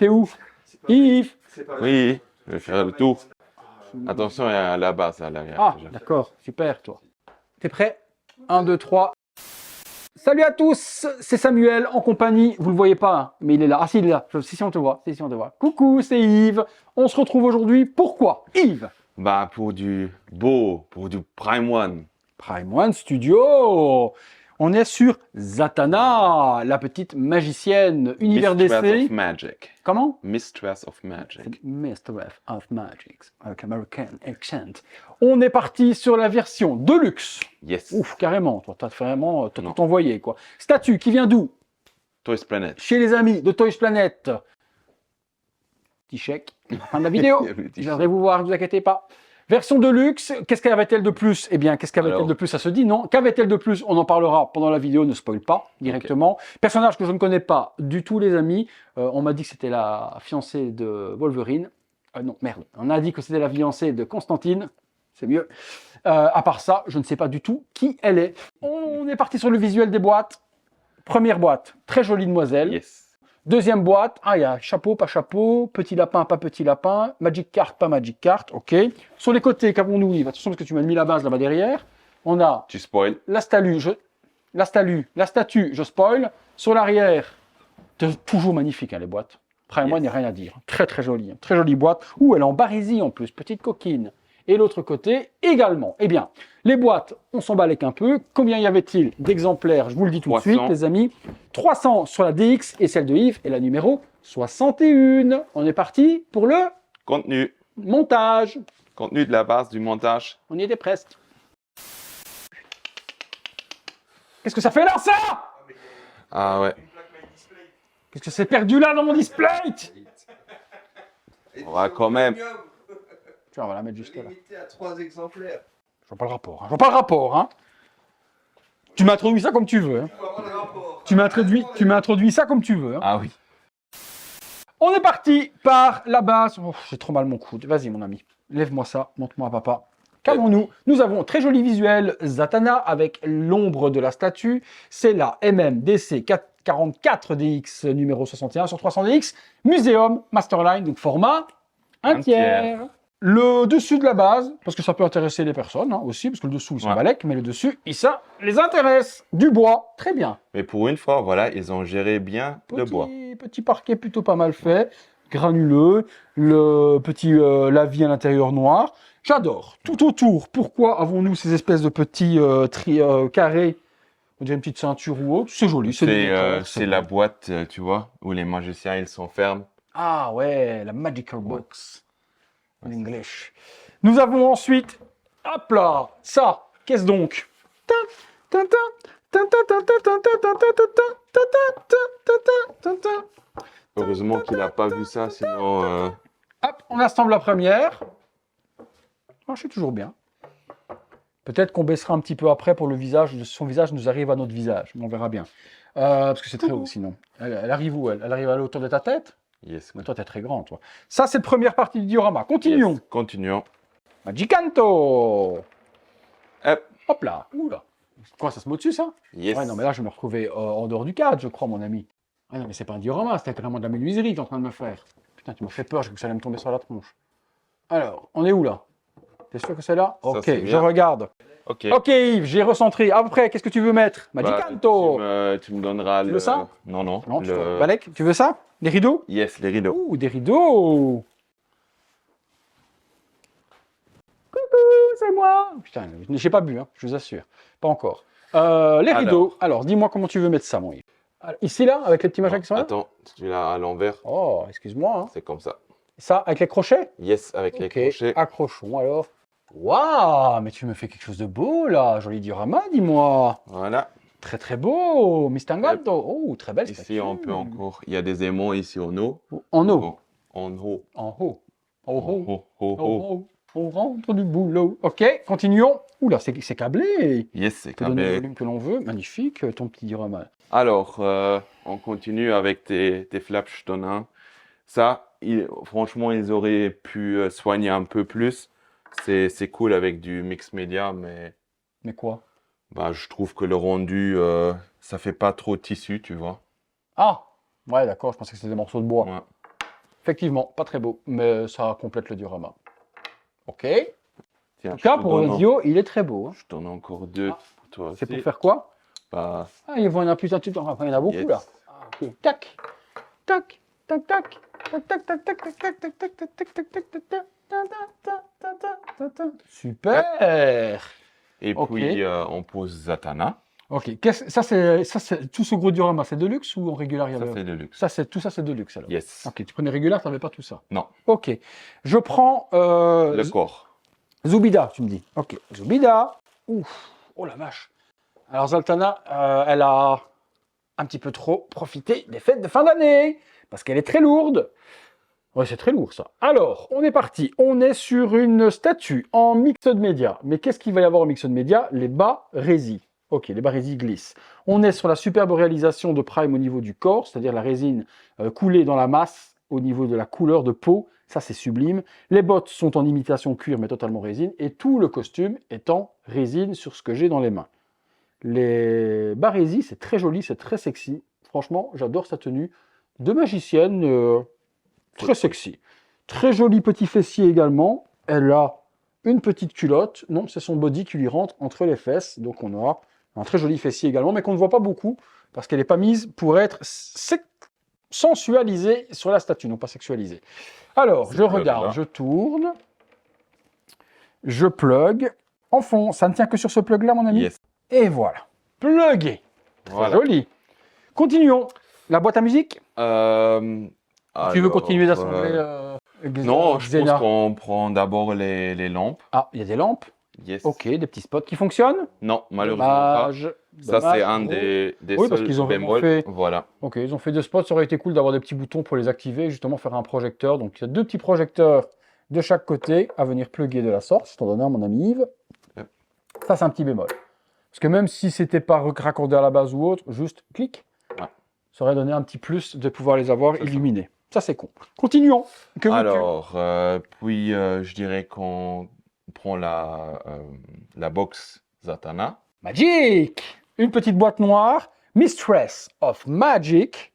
T'es où? Yves? Oui, je vais faire le tour. Attention, il y a la base à l'arrière. Ah, déjà. d'accord, super, toi. T'es prêt? 1, 2, 3. Salut à tous, c'est Samuel en compagnie, vous le voyez pas, hein, mais il est là. Ah si, il est là, si, on te voit, si, on te voit. Coucou, c'est Yves. On se retrouve aujourd'hui, pourquoi? Yves? Bah, pour du beau, pour du Prime One. Prime One Studio. On est sur Zatanna, la petite magicienne, univers Mistress d'essai. of Magic. Comment? Mistress of Magic. Mistress of Magic, avec American accent. On est parti sur la version Deluxe. Yes. Ouf, carrément, toi, t'as vraiment tout envoyé, quoi. Statue qui vient d'où? Toys Planet. Chez les amis de Toys Planet. Petit chèque, fin de la vidéo. Je viendrai vous voir, ne vous inquiétez pas. Version Deluxe, qu'est-ce qu'avait-elle de plus? Eh bien, qu'est-ce qu'avait-elle de plus? Ça se dit, non? Qu'avait-elle de plus? On en parlera pendant la vidéo, ne spoil pas directement. Okay. Personnage que je ne connais pas du tout, les amis. On m'a dit que c'était la fiancée de Wolverine. Non, merde. On a dit que c'était la fiancée de Constantine. C'est mieux. À part ça, je ne sais pas du tout qui elle est. On est parti sur le visuel des boîtes. Première boîte, très jolie demoiselle. Yes. Deuxième boîte, il y a chapeau, pas chapeau, petit lapin, pas petit lapin, magic card, pas magic card, ok. Sur les côtés, qu'avons-nous, Yves? Attention parce que tu m'as mis la base là-bas derrière. On a... Tu spoil. La statue, je spoil. Sur l'arrière, toujours magnifique, hein, les boîtes. Après, moi, il n'y a rien à dire. Très, très jolie. Hein. Très jolie boîte. Ouh, elle est en barésie en plus, petite coquine. Et l'autre côté également. Eh bien, les boîtes, on s'emballe un peu. Combien y avait-il d'exemplaires? Je vous le dis tout 300. de suite, les amis. 300 sur la DX et celle de Yves est la numéro 61. On est parti pour le contenu. Montage. Contenu de la base du montage. On y était presque. Qu'est-ce que ça fait là, ça? Ah ouais. Qu'est-ce que c'est perdu là dans mon display? On va quand même. Tu vois, on va la mettre juste là. Limité à 3 exemplaires. Je vois pas le rapport. Hein. Je vois pas le rapport. Hein. Tu m'as introduit ça comme tu veux. Hein. Tu m'as introduit ça comme tu veux. Hein. Ah oui. On est parti par la base. Oh, j'ai trop mal mon coude. Vas-y, mon ami. Lève-moi ça. Montre-moi à papa. Qu'avons-nous? Nous avons très joli visuel Zatanna avec l'ombre de la statue. C'est la MMDC 44DX numéro 61 sur 300DX. Muséum Masterline, donc format 1/3. Le dessus de la base, parce que ça peut intéresser les personnes hein, aussi, parce que le dessous, ils sont balèques, mais le dessus, ça les intéresse. Du bois, très bien. Mais pour une fois, voilà, ils ont géré bien le bois. Petit parquet plutôt pas mal fait, granuleux, le petit lavis à l'intérieur noir. J'adore. Tout autour, pourquoi avons-nous ces espèces de petits carrés? On dirait une petite ceinture ou autre. C'est joli. C'est la boîte, tu vois, où les magiciens, ils s'enferment. Ah ouais, la Magical Box. En English. Nous avons ensuite, hop là, ça, qu'est-ce donc? Heureusement qu'il n'a pas vu ça, sinon... Hop, on assemble la première. Oh, je suis toujours bien. Peut-être qu'on baissera un petit peu après pour le visage. Son visage nous arrive à notre visage. On verra bien. Parce que c'est très haut sinon. Elle arrive où, elle arrive à la hauteur de ta tête? Yes. Mais toi, t'es très grand, toi. Ça, c'est la première partie du diorama. Continuons. Yes. Continuons. Magicanto. Hop. Hop là. Oula. Quoi, ça se met dessus, ça? Yes. Ouais, non, mais là, je vais me retrouver en dehors du cadre, je crois, mon ami. Ah non, mais c'est pas un diorama, c'était carrément de la menuiserie que t'es en train de me faire. Putain, tu m'as fait peur, j'ai cru que ça allait me tomber sur la tronche. Alors, on est où, là? T'es sûr que c'est là? Ça, ok, c'est je regarde. Ok. Ok, Yves, j'ai recentré. Après, qu'est-ce que tu veux mettre? Magicanto. Tu me donneras Tu veux ça? Non, non. Non, Balek, tu veux ça? Les rideaux? Yes, les rideaux. Ouh, des rideaux. Coucou, c'est moi. Putain, j'ai pas bu, hein, je vous assure. Pas encore. Les rideaux. Alors, dis-moi comment tu veux mettre ça, mon Yves. Ici, là, avec les petits machins qui sont là? Attends, celui-là à l'envers. Oh, excuse-moi. Hein. C'est comme ça. Ça, avec les crochets? Yes, avec les crochets. Accrochons alors. Waouh, mais tu me fais quelque chose de beau, là. Joli diorama, dis-moi. Voilà. Très, très beau. Mistangato. Oh, très belle statue. Ici, on peut encore... Il y a des aimants ici en haut. En haut? En haut. En haut. En haut. En haut. On rentre du boulot. Ok, continuons. Oula, c'est câblé. Yes, c'est câblé. Donner le câblé. volume que l'on veut. Magnifique, ton petit diorama. Alors, on continue avec tes flaps Stonin. Ça, franchement, ils auraient pu soigner un peu plus. C'est cool avec du mix média, mais... Mais quoi? Bah, je trouve que le rendu, ça fait pas trop tissu, tu vois. Ah, ouais, d'accord, je pensais que c'était des morceaux de bois. Ouais. Effectivement, pas très beau, mais ça complète le diorama. Ok. Tiens, En tout cas, pour Dio, il est très beau. Hein. Je t'en ai encore 2 pour toi aussi. C'est pour faire quoi? Bah, il y en a plus un petit temps. Enfin, il y en a beaucoup là. Ah, ok. Tac, tac, tac, tac, tac, tac, tac, tac, tac, tac, tac, tac, tac, tac, tac, tac, tac. Super. Et puis on pose Zatanna. Ok. Ça c'est tout ce gros diorama, c'est de luxe ou en régulier? Ça c'est de luxe. Tout ça c'est de luxe alors. Yes. Ok. Tu prenais régulier, tu n'avais pas tout ça. Non. Ok. Je prends le corps. Zubida, tu me dis. Ok. Zubida. Ouf. Oh la vache. Alors Zaltana, elle a un petit peu trop profité des fêtes de fin d'année parce qu'elle est très lourde. Ouais, c'est très lourd ça. Alors, on est parti. On est sur une statue en mixed media. Mais qu'est-ce qu'il va y avoir en mixed media? Les bas résines. Ok, les bas résines glissent. On est sur la superbe réalisation de Prime au niveau du corps, c'est-à-dire la résine coulée dans la masse au niveau de la couleur de peau. Ça, c'est sublime. Les bottes sont en imitation cuir, mais totalement résine. Et tout le costume est en résine sur ce que j'ai dans les mains. Les bas résines, c'est très joli, c'est très sexy. Franchement, j'adore sa tenue de magicienne. Très sexy. Très joli petit fessier également. Elle a une petite culotte. Non, c'est son body qui lui rentre entre les fesses. Donc on a un très joli fessier également, mais qu'on ne voit pas beaucoup parce qu'elle n'est pas mise pour être sensualisée sur la statue, non pas sexualisée. Alors, je regarde, je tourne, je plug. En fond, ça ne tient que sur ce plug-là, mon ami. Yes. Et voilà. Plugué. Très voilà. joli. Continuons. La boîte à musique. Tu veux continuer d'assembler non, je pense qu'on prend d'abord les lampes. Ah, il y a des lampes. Yes. Ok, des petits spots qui fonctionnent. Non, malheureusement pas. Ça, c'est un des oui, parce qu'ils ont bémols. fait. Voilà. Ok, ils ont fait des spots. Ça aurait été cool d'avoir des petits boutons pour les activer, justement faire un projecteur. Donc, il y a 2 petits projecteurs de chaque côté à venir plugger de la sorte. Je t'en donne un, mon ami Yves. Yep. Ça, c'est un petit bémol. Parce que même si c'était pas raccordé à la base ou autre, juste clic, ça aurait donné un petit plus de pouvoir les avoir illuminés. Ça, c'est con. Continuons. Alors, puis je dirais qu'on prend la box Zatanna. Magic! Une petite boîte noire. Mistress of Magic.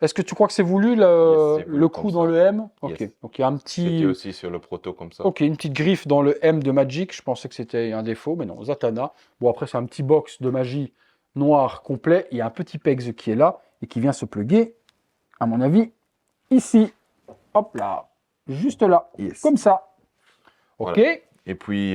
Est-ce que tu crois que c'est voulu le coup dans le M? Ok. Yes. Donc il y a un petit. C'était aussi sur le proto comme ça. Ok, une petite griffe dans le M de Magic. Je pensais que c'était un défaut, mais non. Zatanna. Bon, après, c'est un petit box de magie noir complet. Il y a un petit pegs qui est là et qui vient se plugger, à mon avis, ici. Hop là. Juste là. Yes. Comme ça. Ok. Voilà. Et puis.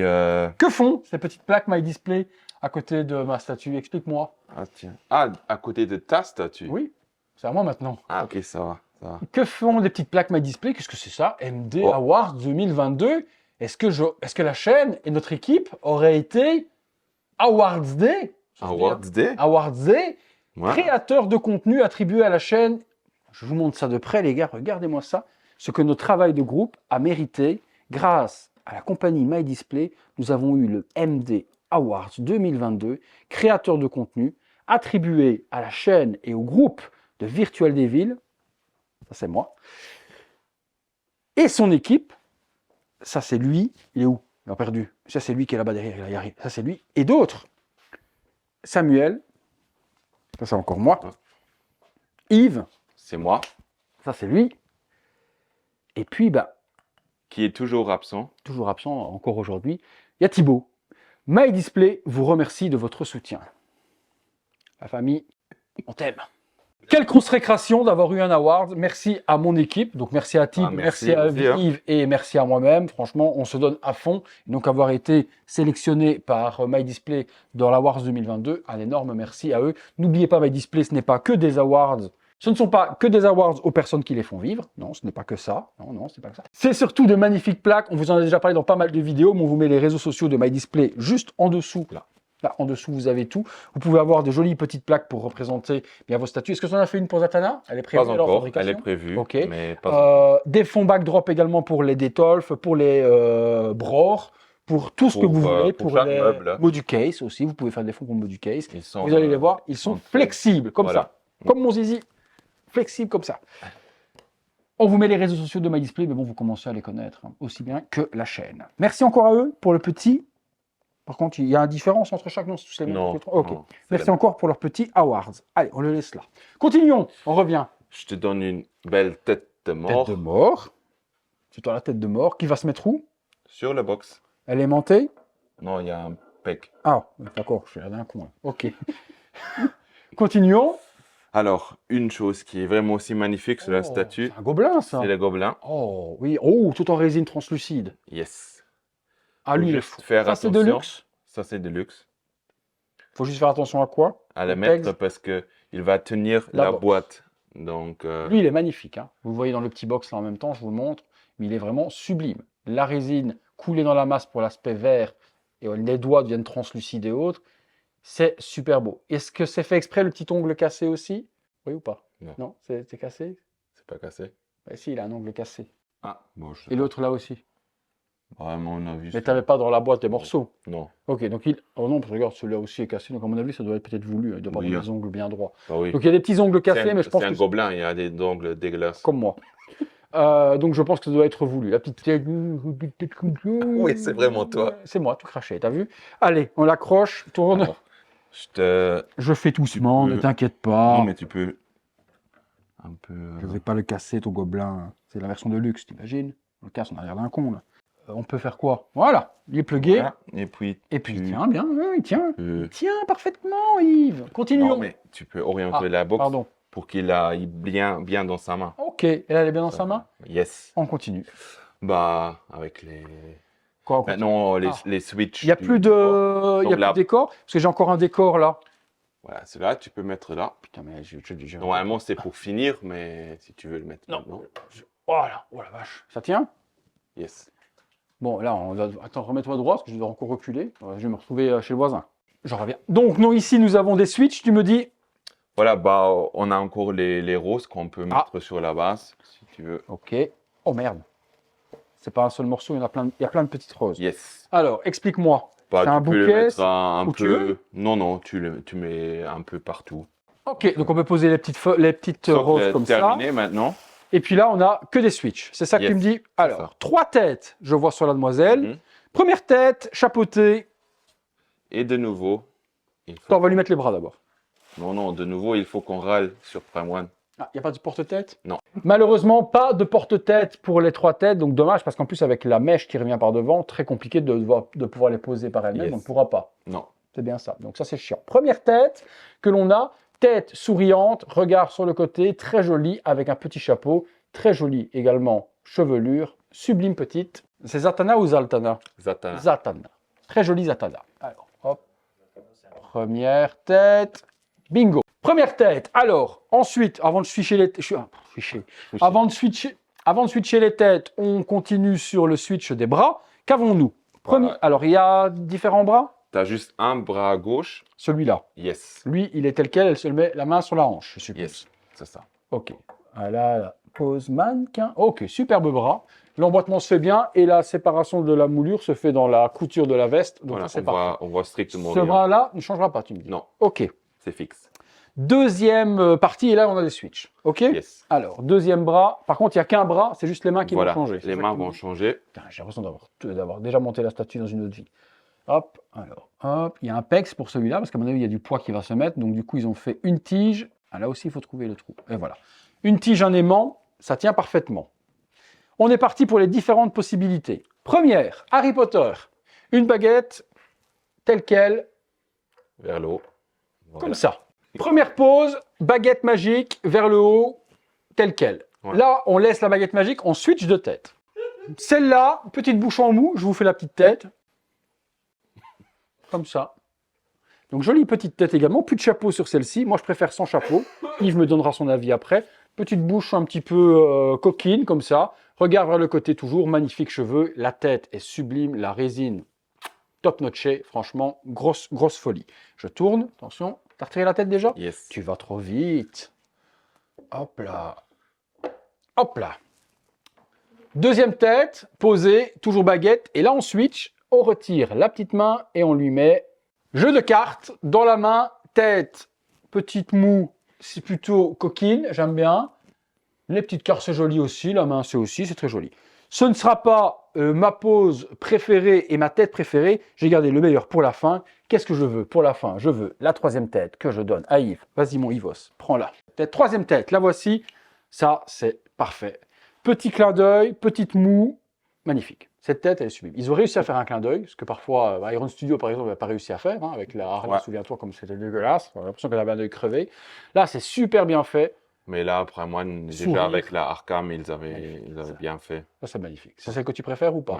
Que font ces petites plaques My Display à côté de ma statue? Explique-moi. Ah, tiens. Ah, à côté de ta statue? Oui, c'est à moi maintenant. Ah, ok, ça va. Que font les petites plaques My Display? Qu'est-ce que c'est ça? MD Awards 2022. Est-ce que la chaîne et notre équipe auraient été Awards Day? Awards Day? Awards Day. Ouais. Créateur de contenu attribué à la chaîne. Je vous montre ça de près, les gars. Regardez-moi ça. Ce que notre travail de groupe a mérité grâce à la compagnie My Display. Nous avons eu le MD Awards 2022, créateur de contenu, attribué à la chaîne et au groupe de Virtual Devil, ça c'est moi, et son équipe, ça c'est lui, il est où? Il a perdu. Ça c'est lui qui est là-bas derrière, il y arrive. Ça c'est lui, et d'autres. Samuel, ça c'est encore moi. Yves, c'est moi. Ça c'est lui. Et puis, qui est toujours absent. Toujours absent encore aujourd'hui. Il y a Thibaut. My Display vous remercie de votre soutien. La famille, on t'aime. Quelle consécration d'avoir eu un award. Merci à mon équipe. Donc merci à Thibaut, merci à Yves et merci à moi-même. Franchement, on se donne à fond. Donc avoir été sélectionné par My Display dans l'Awards 2022, un énorme merci à eux. N'oubliez pas, My Display, ce n'est pas que des awards. Ce ne sont pas que des awards aux personnes qui les font vivre. Non, ce n'est pas que ça. Non, c'est pas que ça. C'est surtout de magnifiques plaques. On vous en a déjà parlé dans pas mal de vidéos, mais on vous met les réseaux sociaux de My Display juste en dessous. Là, en dessous, vous avez tout. Vous pouvez avoir de jolies petites plaques pour représenter bien vos statues. Est-ce que tu en as fait une pour Zatanna? Elle est prévue? Pas encore, elle est prévue. Ok. Mais pas des fonds backdrop également pour les Detolf, pour les Bror, pour tout ce que vous voulez. Pour les Moducase aussi. Vous pouvez faire des fonds pour Moducase. Vous allez les voir, ils sont flexibles, comme ça. Comme mon zizi. Flexible comme ça. On vous met les réseaux sociaux de My Display, mais bon, vous commencez à les connaître aussi bien que la chaîne. Merci encore à eux pour le petit. Par contre, il y a une différence entre chaque nom, c'est tous les mêmes. Non. Ok. Merci encore pour leur petit awards. Allez, on le laisse là. Continuons, on revient. Je te donne une belle tête de mort. Tête de mort. C'est toi la tête de mort. Qui va se mettre où? Sur le box. Elle est aimantée? Non, il y a un pec. Ah, d'accord, je suis l'air d'un con. Là. Ok. Continuons. Alors, une chose qui est vraiment aussi magnifique sur la statue, C'est un gobelin, ça. c'est le gobelin. Oh, oui. Oh, tout en résine translucide. Yes. Ah, Faut lui, il est juste fou. faire Ça, c'est de attention. luxe. Ça, c'est de luxe. Faut juste faire attention à quoi? À le Au mettre pegs. parce que il va tenir La la box. boîte. Donc, Lui, il est magnifique. Hein. Vous le voyez dans le petit box là en même temps, je vous le montre. Mais il est vraiment sublime. La résine coulée dans la masse pour l'aspect vert et les doigts deviennent translucides et autres. C'est super beau. Est-ce que c'est fait exprès le petit ongle cassé aussi? Oui ou pas? Non. C'est cassé? c'est pas cassé. Bah, si, il a un ongle cassé. Ah, bon, je sais Et pas. l'autre là aussi. Vraiment, on a vu Mais ça. tu n'avais pas dans la boîte des morceaux. Non. Ok, donc il. Oh non, parce que regarde, celui-là aussi est cassé. Donc à mon avis, ça doit être peut-être voulu. Il doit pas Oui, avoir hein. des ongles bien droits. Ah oui. Donc il y a des petits ongles cassés, mais je pense c'est un que c'est gobelin, il y a des ongles dégueulasses. comme moi. Donc je pense que ça doit être voulu. La petite tête. Oui, c'est vraiment toi. C'est moi, tout craché, t'as vu? Allez, on l'accroche, tourne. Alors, je Je fais doucement, peux- ne t'inquiète pas. Non, mais tu peux un peu. Je ne vais pas le casser, ton gobelin. C'est la version de luxe, t'imagines? On le casse, on a l'air d'un con, là. On peut faire quoi? Voilà, il est plugué. Voilà. Et puis, Et puis, tu il tient bien, oui, il tient. peux- Il tient parfaitement, Yves. Continuons. Non, mais tu peux orienter Ah, la box pardon. pour qu'il aille bien dans sa main. Ok, et là, elle est bien dans sa main? Yes. On continue. Bah, avec les. Quoi, on continue? Maintenant, Ah. les switches. Il n'y a plus de, il y a Donc plus là- de décor? Parce que j'ai encore un décor, là. Voilà, celui-là, tu peux mettre là. Putain, mais j'ai- Normalement, c'est pour finir, mais si tu veux le mettre Non. maintenant. Voilà, oh la vache. Ça tient? Yes. Bon, là, on va... Attends, remets-toi droit, parce que je dois encore reculer. Je vais me retrouver chez le voisin. Je reviens. Donc, nous, ici, nous avons des switches. Tu me dis... Voilà, bah, on a encore les roses qu'on peut Ah. mettre sur la base, si tu veux. Ok. Oh, merde. C'est pas un seul morceau, il y en a plein il y a plein de petites roses. Yes. Alors, explique-moi. Bah, C'est un tu peux le bouquet, mettre un où tu peu. veux Non, non, tu mets un peu partout. Ok, donc on peut poser les petites Sauf roses que comme ça. terminé maintenant. Et puis là, on a que des switches. C'est ça que Yes, tu me dis? Alors, ça. 3 têtes, je vois sur la demoiselle. Mhm. Première tête, chapeautée. Et de nouveau, il faut... Attends, on va lui mettre les bras d'abord. Non, non, de nouveau, il faut qu'on râle sur Prime One. Ah, il n'y a pas de porte-tête? Non. Malheureusement, pas de porte-tête pour les 3 têtes. Donc dommage, parce qu'en plus, avec la mèche qui revient par devant, très compliqué de pouvoir les poser par elle-même. Yes. On ne pourra pas. Non. C'est bien ça. Donc ça, c'est chiant. Première tête que l'on a. Tête souriante, regard sur le côté, très jolie, avec un petit chapeau. Très jolie également, chevelure, sublime petite. C'est Zatanna ou Zaltana? Zatanna. Zatanna. Très jolie Zatanna. Alors, hop. Première tête. Bingo. Première tête. Alors, ensuite, avant de switcher les Avant de switcher les têtes, on continue sur le switch des bras. Qu'avons-nous? Voilà. Alors, il y a différents bras. Tu as juste un bras à gauche. Celui-là. Yes. Lui, il est tel quel. Elle se met la main sur la hanche, je suppose. Yes. C'est ça. Ok. Voilà, pose mannequin. Ok, superbe bras. L'emboîtement se fait bien et la séparation de la moulure se fait dans la couture de la veste. Donc Voilà, ça, c'est parfait. on voit strictement Ce rien. bras-là ne changera pas, tu me dis. Non, Ok. c'est fixe. Deuxième partie, et là, on a des switches. Ok. Yes. Alors, deuxième bras. Par contre, il n'y a qu'un bras, c'est juste les mains qui Voilà, vont changer. C'est les ça mains que tu me vont dis. changer. Putain, j'ai l'impression d'avoir déjà monté la statue dans une autre vie. Hop, alors, hop. Il y a un pex pour celui-là, parce qu'à mon avis, il y a du poids qui va se mettre. Donc, du coup, ils ont fait une tige. Ah, là aussi, il faut trouver le trou. Et voilà. Une tige, un aimant, ça tient parfaitement. On est parti pour les différentes possibilités. Première, Harry Potter. Une baguette, telle qu'elle, Vers le haut. Voilà. comme ça. Première pose, baguette magique vers le haut, telle qu'elle. Ouais. Là, on laisse la baguette magique, on switch de tête. Celle-là, petite bouche en mou, je vous fais la petite tête. Comme ça. Donc, jolie petite tête également. Plus de chapeau sur celle-ci. Moi, je préfère sans chapeau. Yves me donnera son avis après. Petite bouche un petit peu coquine, comme ça. Regard vers le côté toujours. Magnifiques cheveux. La tête est sublime. La résine, top notché. Franchement, grosse folie. Je tourne. Attention. T'as retiré la tête déjà? Yes. Tu vas trop vite. Hop là. Hop là. Deuxième tête, posée, toujours baguette. Et là, on switch. On retire la petite main et on lui met jeu de cartes dans la main. Tête, petite moue, c'est plutôt coquine. J'aime bien. Les petites cartes, c'est joli aussi. La main, c'est très joli. Ce ne sera pas ma pose préférée et ma tête préférée. J'ai gardé le meilleur pour la fin. Qu'est-ce que je veux pour la fin? Je veux la troisième tête que je donne à Yves. Vas-y mon Yvos, prends-la. Troisième tête, la voici. Ça, c'est parfait. Petit clin d'œil, petite moue, magnifique. Cette tête, elle est sublime. Ils ont réussi à faire un clin d'œil, ce que parfois Iron Studio, par exemple, n'a pas réussi à faire, hein, avec la Harley, Ouais. souviens-toi comme c'était dégueulasse. On a l'impression qu'elle avait un œil crevé. Là, c'est super bien fait. Mais là, après moi, Sourire. déjà avec la Arkham, ils avaient Ça. bien fait. Ça, c'est magnifique. C'est celle que tu préfères ou pas? Ouais.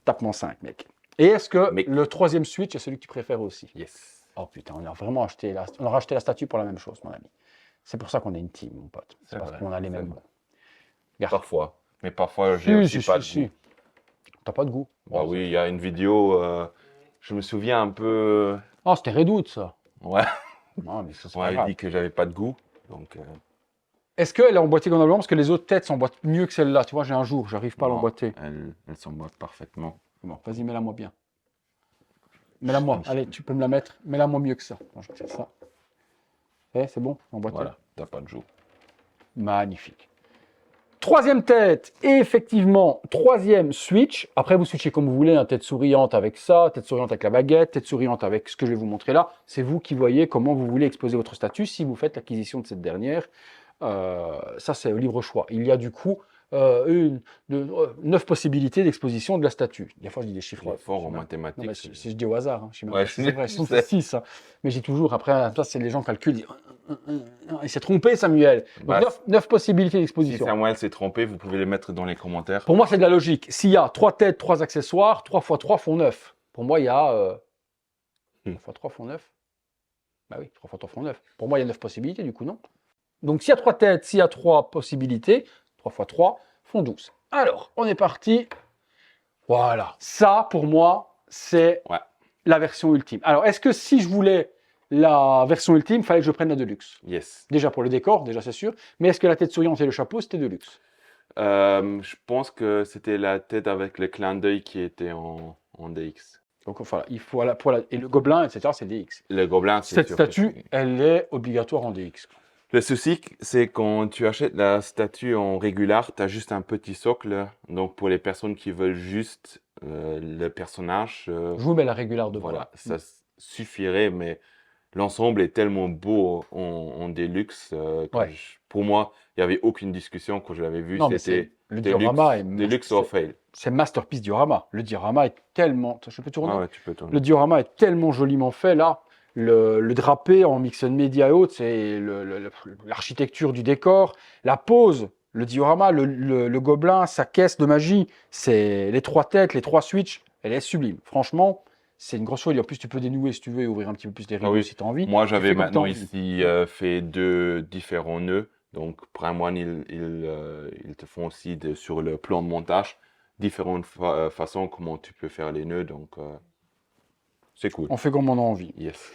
Tape-moi 5, mec. Et est-ce que Mais- le troisième Switch est celui que tu préfères aussi? Yes. Oh putain, on a vraiment acheté on a racheté la statue pour la même chose, mon ami. C'est pour ça qu'on est une team, mon pote. C'est C'est parce vrai, qu'on a les c'est mêmes vrai. goûts. Regarde. Parfois. Mais parfois, j'ai Si, aussi si, pas si, de si. goût. T'as pas de goût. Bah oui, il y a une vidéo, je me souviens un peu. Oh, c'était Redoute, ça. Ouais, Non, mais ça, c'est on pas m'avait grave. dit que j'avais pas de goût. Donc, Est-ce qu'elle est emboîtée convenablement? Parce que les autres têtes s'emboîtent mieux que celle-là. Tu vois, j'ai un jour, j'arrive pas à non, l'emboîter. elle s'emboîte parfaitement. Bon, vas-y, mets-la moi bien. Mets-la moi. Allez, tu peux me la mettre. Mets-la moi mieux que ça. Bon, je vais faire ça. C'est bon, emboîté. Voilà, t'as pas de joue. Magnifique. Troisième tête, et effectivement, troisième switch. Après, vous switchez comme vous voulez, hein, tête souriante avec ça, tête souriante avec la baguette, tête souriante avec ce que je vais vous montrer là. C'est vous qui voyez comment vous voulez exposer votre statut si vous faites l'acquisition de cette dernière. Ça, c'est au libre choix. Il y a du coup 9 possibilités d'exposition de la statue. Des fois, je dis des chiffres. Il est fort en Non, mathématiques. mais si je dis au hasard, hein, je sais même Ouais, pas si c'est vrai, je sinon sais. c'est 6. Hein. Mais j'ai toujours, après, ça, c'est les gens calculent. Il s'est trompé, Samuel. Bah, Donc, 9 possibilités Si d'exposition. Samuel s'est trompé, vous pouvez les mettre dans les commentaires. Pour moi, c'est de la logique. S'il y a 3 têtes, 3 accessoires, 3 x 3 font 9. Pour moi, il y a 3 x 3 font 9. Bah oui, 3 x 3 font 9. Pour moi, il y a 9 possibilités, du coup, non? Donc, s'il y a 3 têtes, s'il y a 3 possibilités, 3 x 3 font 12. Alors, on est parti. Voilà. Ça, pour moi, c'est Ouais. la version ultime. Alors, est-ce que si je voulais la version ultime, il fallait que je prenne la Deluxe? Yes. Déjà pour le décor, déjà c'est sûr. Mais est-ce que la tête souriante et le chapeau, c'était Deluxe? Je pense que c'était la tête avec le clin d'œil qui était en DX. Donc voilà, il faut et le gobelin, etc., c'est DX. Le gobelin, c'est Cette sûr que statue, c'est- elle est obligatoire en DX. Le souci, c'est quand tu achètes la statue en régular, tu as juste un petit socle. Donc, pour les personnes qui veulent juste le personnage, Je vous mets la régulière de voilà, voilà. ça suffirait. Mais l'ensemble est tellement beau en Deluxe que Ouais. pour moi, il n'y avait aucune discussion quand je l'avais vu. Non, mais C'était le diorama est Deluxe or fail. c'est masterpiece diorama. Le diorama est tellement. Je peux tourner. Ah ouais, tu peux tourner. Le diorama est tellement joliment fait là. Le drapé en mixed media et autres, c'est l'architecture du décor, la pose, le diorama, le gobelin, sa caisse de magie, c'est les 3 têtes, les 3 switches, elle est sublime. Franchement, c'est une grosse folie. En plus, tu peux dénouer si tu veux et ouvrir un petit peu plus les rideaux oui. si tu as envie. Moi, Tu j'avais fais comme maintenant t'as envie. ici fait 2 différents nœuds. Donc, Prime One, ils te font aussi sur le plan de montage différentes façons comment tu peux faire les nœuds. Donc, c'est cool. On fait comme on a envie. Yes.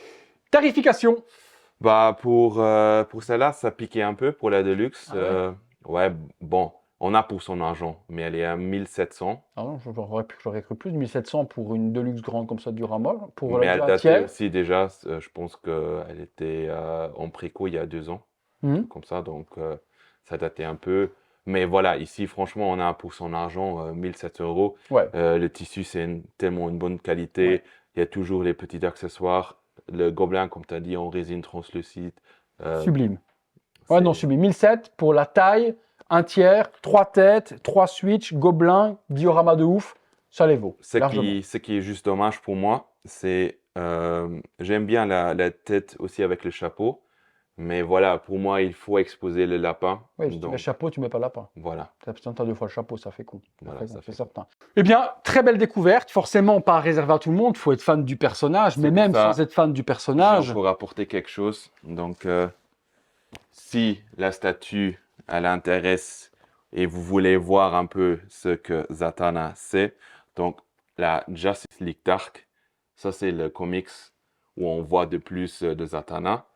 Tarification. Bah, pour celle-là, ça piquait un peu pour la Deluxe. Ah ouais. Ouais, bon, on a pour son argent, mais elle est à 1700. Ah non, j'aurais cru plus de 1700 pour une Deluxe grande comme ça du diorama. Pour Mais elle la datait tiers. aussi déjà, je pense qu'elle était en préco il y a 2 ans. Mhm. Comme ça, donc ça datait un peu. Mais voilà, ici, franchement, on a pour son argent 1700 euros. Ouais. Le tissu, c'est tellement une bonne qualité. Ouais. Il y a toujours les petits accessoires. Le gobelin, comme tu as dit, en résine translucide. Sublime. Ouais, c'est- non, sublime. 1007 pour la taille, un tiers, 3 têtes, 3 switches, gobelin, diorama de ouf. Ça les vaut. largement. Ce qui est juste dommage pour moi, c'est j'aime bien la tête aussi avec le chapeau. Mais voilà, pour moi, il faut exposer le lapin. Oui, si tu Donc, mets chapeau, tu mets pas lapin. voilà. Tu as 2 fois le chapeau, ça fait con. Voilà, ça c'est fait certain. Eh bien, très belle découverte. Forcément, pas réservée à tout le monde. Il faut être fan du personnage. Mais pour même ça. sans être fan du personnage, J'ai encore apporter quelque chose. Donc, si la statue, elle intéresse et vous voulez voir un peu ce que Zatanna c'est, donc la Justice League Dark, ça c'est le comics où on voit de plus de Zatanna.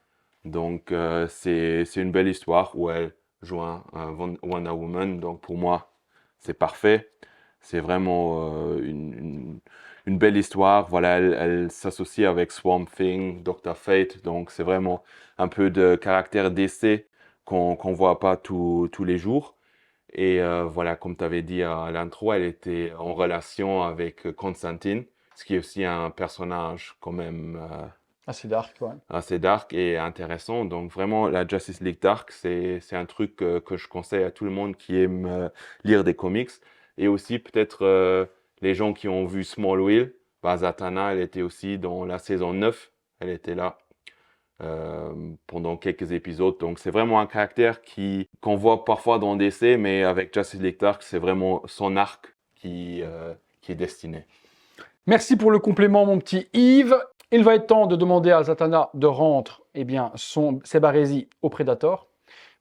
Donc, c'est une belle histoire où elle joue un Wonder Woman. Donc, pour moi, c'est parfait. C'est vraiment une belle histoire. Voilà, elle s'associe avec Swamp Thing, Dr. Fate. Donc, c'est vraiment un peu de caractère d'essai qu'on voit pas tous les jours. Et voilà, comme tu avais dit à l'intro, elle était en relation avec Constantine, ce qui est aussi un personnage quand même Assez dark, ouais. Assez dark et intéressant. Donc vraiment, la Justice League Dark, c'est un truc que je conseille à tout le monde qui aime lire des comics. Et aussi peut-être les gens qui ont vu Smallville. Bah, Zatanna, elle était aussi dans la saison 9. Elle était là pendant quelques épisodes. Donc c'est vraiment un caractère qu'on voit parfois dans DC, mais avec Justice League Dark, c'est vraiment son arc qui est destiné. Merci pour le complément, mon petit Yves. Il va être temps de demander à Zatanna de rendre ses barésies au Predator,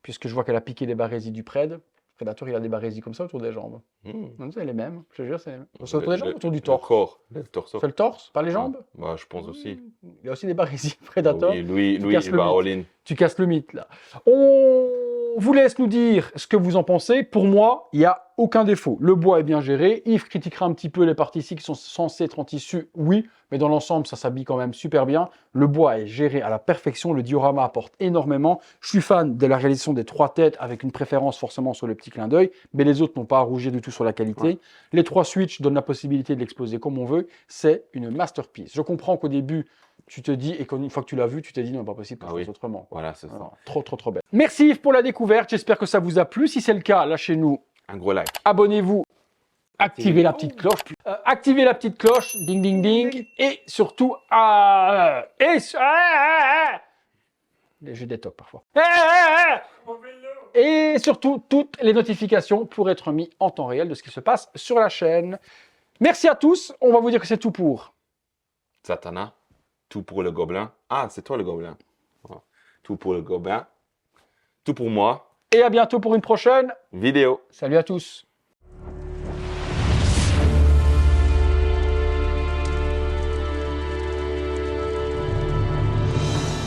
puisque je vois qu'elle a piqué des barésies du Pred. Predator, il a des barésies comme ça autour des jambes. Non, c'est les mêmes, je te jure, c'est les mêmes. C'est autour des jambes ou autour du torse? Le corps, le torse. C'est le torse, pas les jambes? Bah, je pense aussi. Il y a aussi des barésies Predator. Oui, lui, Tu casses il le va mythe. all-in. Tu casses le mythe, là. On vous laisse nous dire ce que vous en pensez. Pour moi, il n'y a aucun défaut. Le bois est bien géré. Yves critiquera un petit peu les parties ici qui sont censées être en tissu, oui, mais dans l'ensemble, ça s'habille quand même super bien. Le bois est géré à la perfection. Le diorama apporte énormément. Je suis fan de la réalisation des 3 têtes, avec une préférence forcément sur le petit clin d'œil, mais les autres n'ont pas à rougir du tout sur la qualité. Ouais. Les 3 switches donnent la possibilité de l'exposer comme on veut. C'est une masterpiece. Je comprends qu'au début, tu te dis, et qu'une fois que tu l'as vu, tu t'es dit non, pas possible que je fasse autrement. Quoi. Voilà, c'est ça. Alors, trop belle. Merci Yves pour la découverte, j'espère que ça vous a plu. Si c'est le cas, lâchez-nous un gros like. Abonnez-vous, activez la petite cloche, activez la petite cloche, ding ding ding, et surtout, j'ai des tocs parfois. Et surtout, toutes les notifications pour être mis en temps réel de ce qui se passe sur la chaîne. Merci à tous, on va vous dire que c'est tout pour Zatanna. Tout pour le gobelin. Ah, c'est toi le gobelin. Tout pour le gobelin. Tout pour moi. Et à bientôt pour une prochaine vidéo. Salut à tous.